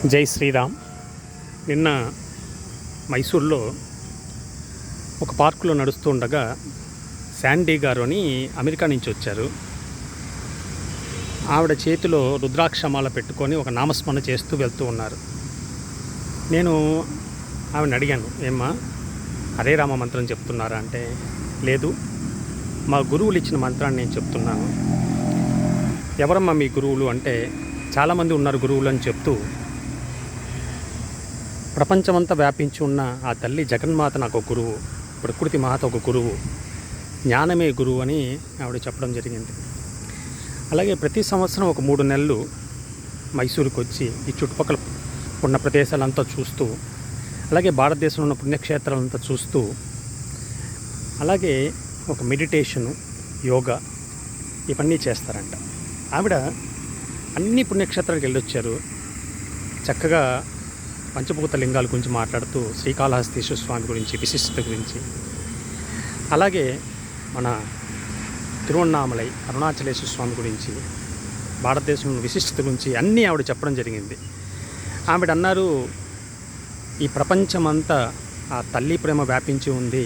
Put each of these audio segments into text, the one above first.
జై శ్రీరామ్. నిన్న మైసూర్లో ఒక పార్కులో నడుస్తూ ఉండగా శాండీ గారు అని అమెరికా నుంచి వచ్చారు. ఆవిడ చేతిలో రుద్రాక్షమాల పెట్టుకొని ఒక నామస్మరణ చేస్తూ వెళ్తూ ఉన్నారు. నేను ఆవిడని అడిగాను, ఏమ్మా హరే రామ మంత్రం చెప్తున్నారా అంటే, లేదు మా గురువులు ఇచ్చిన మంత్రాన్ని నేను చెప్తున్నాను. ఎవరమ్మా మీ గురువులు అంటే, చాలామంది ఉన్నారు గురువులు అని చెప్తూ ప్రపంచమంతా వ్యాపించి ఉన్న ఆ తల్లి జగన్మాత నాకు ఒక గురువు, ప్రకృతి మాత ఒక గురువు, జ్ఞానమే గురువు అని ఆవిడ చెప్పడం జరిగింది. అలాగే ప్రతి సంవత్సరం ఒక 3 నెలలు మైసూరుకు వచ్చి ఈ చుట్టుపక్కల ఉన్న ప్రదేశాలంతా చూస్తూ, అలాగే భారతదేశంలో ఉన్న పుణ్యక్షేత్రాలంతా చూస్తూ, అలాగే ఒక మెడిటేషను, యోగా ఇవన్నీ చేస్తారంట. ఆవిడ అన్ని పుణ్యక్షేత్రాలకు వెళ్ళొచ్చారు. చక్కగా పంచభూత లింగాల గురించి మాట్లాడుతూ శ్రీకాళహస్తీశ్వర స్వామి గురించి, విశిష్టత గురించి, అలాగే మన తిరువణ్ణామలై అరుణాచలేశ్వర స్వామి గురించి, భారతదేశంలో విశిష్టత గురించి అన్నీ ఆవిడ చెప్పడం జరిగింది. ఆవిడ అన్నారు, ఈ ప్రపంచమంతా ఆ తల్లి ప్రేమ వ్యాపించి ఉంది.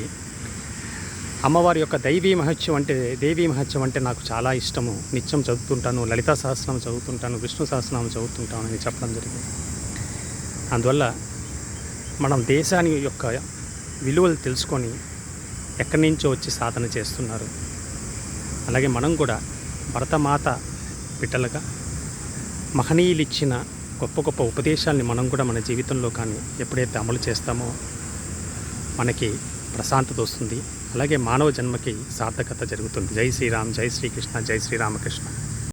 అమ్మవారి యొక్క దేవీ మహత్యం అంటే నాకు చాలా ఇష్టము. నిత్యం చదువుతుంటాను, లలితా సహస్రనామం చదువుతుంటాను, విష్ణు సహస్రనామం చదువుతుంటాను అని చెప్పడం జరిగింది. అందువల్ల మనం దేశాన్ని యొక్క విలువలు తెలుసుకొని ఎక్కడి నుంచో వచ్చి సాధన చేస్తున్నారు. అలాగే మనం కూడా భరతమాత బిడ్డలుగా మహనీయులు ఇచ్చిన గొప్ప గొప్ప ఉపదేశాలని మనం కూడా మన జీవితంలో కానీ ఎప్పుడైతే అమలు చేస్తామో మనకి ప్రశాంతత వస్తుంది. అలాగే మానవ జన్మకి సార్థకత జరుగుతుంది. జై శ్రీరామ్, జై శ్రీకృష్ణ, జై శ్రీరామకృష్ణ.